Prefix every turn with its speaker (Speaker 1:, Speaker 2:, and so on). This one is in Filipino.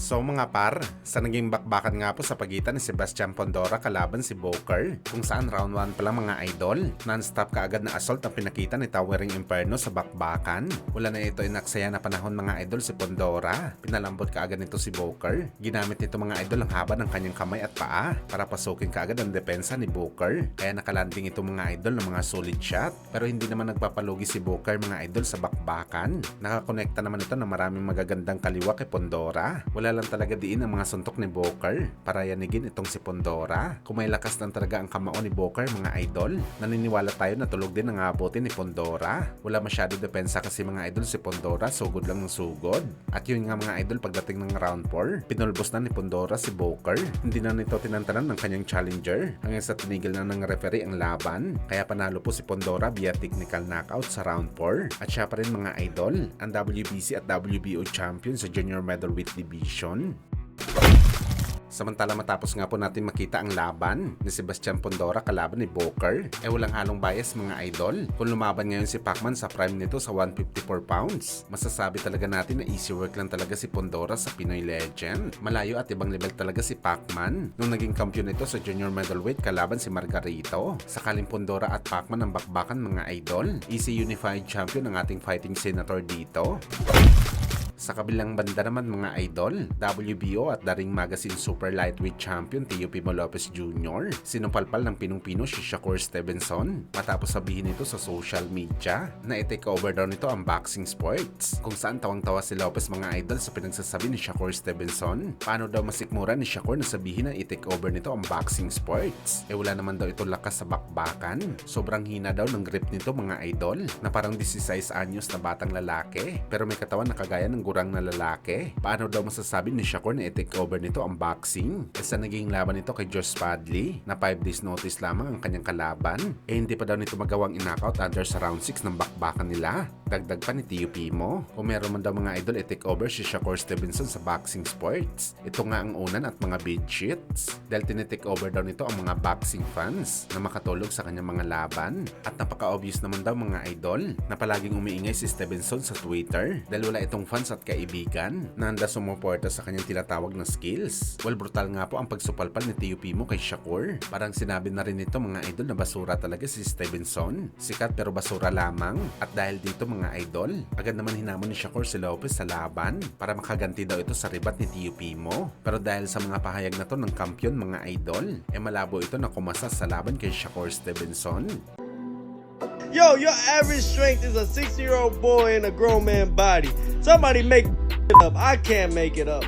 Speaker 1: So mga par, sa naging bakbakan nga po sa pagitan ni Sebastian Pandora kalaban si Booker, kung saan round 1 pa lang mga idol, non-stop kaagad na assault ang pinakita ni Towering Inferno sa bakbakan. Wala na ito inaksaya na panahon mga idol si Pandora, pinalambot kaagad nito si Booker. Ginamit nito mga idol ang haba ng kanyang kamay at paa para pasukin kaagad ang depensa ni Booker. Kaya nakalanding ito mga idol ng mga solid shot, pero hindi naman nagpapalugi si Booker mga idol sa bakbakan. Nakakonekta naman ito ng maraming magagandang kaliwa kay Pandora. Wala lang talaga diin ang mga suntok ni Booker para yanigin itong si Pandora. Kung may lakas lang talaga ang kamao ni Booker mga idol, naniniwala tayo na tulog din ang abutin ni Pandora. Wala masyado depensa kasi mga idol si Pandora, sugod lang ng sugod. At yun nga mga idol, pagdating ng round 4, pinulbos na ni Pandora si Booker. Hindi na nito tinantanan ng kanyang challenger hanggang sa tinigil na ng referee ang laban. Kaya panalo po si Pandora via technical knockout sa round 4. At siya pa rin mga idol, ang WBC at WBO champion sa junior middleweight division. Samantala matapos nga po natin makita ang laban ni Sebastian Pandora kalaban ni Booker, walang halong bias mga idol. Kung lumaban ngayon si Pacman sa prime nito sa 154 pounds, masasabi talaga natin na easy work lang talaga si Pandora sa Pinoy Legend. Malayo at ibang level talaga si Pacman. Nung naging kampiyon ito sa junior middleweight kalaban si Margarito, sakaling Pandora at Pacman ang bakbakan mga idol, easy unified champion ang ating fighting senator dito. Sa kabilang banda naman mga idol, WBO at The Ring Magazine Super Lightweight Champion Teo Pimo Lopez Jr. sinumpalpal ng pinong-pino si Shakur Stevenson matapos sabihin nito sa social media na i-take over daw nito ang boxing sports, kung saan tawang-tawa si Lopez mga idol sa pinagsasabi ni Shakur Stevenson. Paano daw masikmura ni Shakur na sabihin na i-take over nito ang boxing sports? Wala naman daw ito lakas sa bakbakan. Sobrang hina daw ng grip nito mga idol, na parang 16 anyos na batang lalaki pero may katawan na kagaya ng gurang na lalaki. Paano daw masasabi ni Shakur na i-take over nito ang boxing? Sa naging laban nito kay Josh Padley na 5 days notice lamang ang kanyang kalaban, hindi pa daw nito magawang in-knockout under sa round 6 ng bakbakan nila. Dagdag pa ni Teo Pimo, kung meron man daw mga idol i-take over si Shakur Stevenson sa boxing sports, ito nga ang unan at mga bid sheets dahil tinitake over daw nito ang mga boxing fans na makatulog sa kanyang mga laban. At napaka-obvious naman daw mga idol na palaging umiingay si Stevenson sa Twitter dahil wala itong fans at kaibigan na handa sumuporta sa kanyang tinatawag na skills. Well, brutal nga po ang pagsupalpal ni Teo Pimo kay Shakur. Parang sinabi na rin nito mga idol na basura talaga si Stevenson. Sikat pero basura lamang. At dahil dito mga idol, agad naman hinamon ni Shakur si Lopez sa laban para makaganti daw ito sa ribat ni Teo Pimo. Pero dahil sa mga pahayag na to ng kampiyon mga idol, malabo ito na kumasa sa laban kay Shakur Stevenson.
Speaker 2: Yo, your average strength is a 60-year-old boy in a grown man body. Somebody make it up. I can't make it up.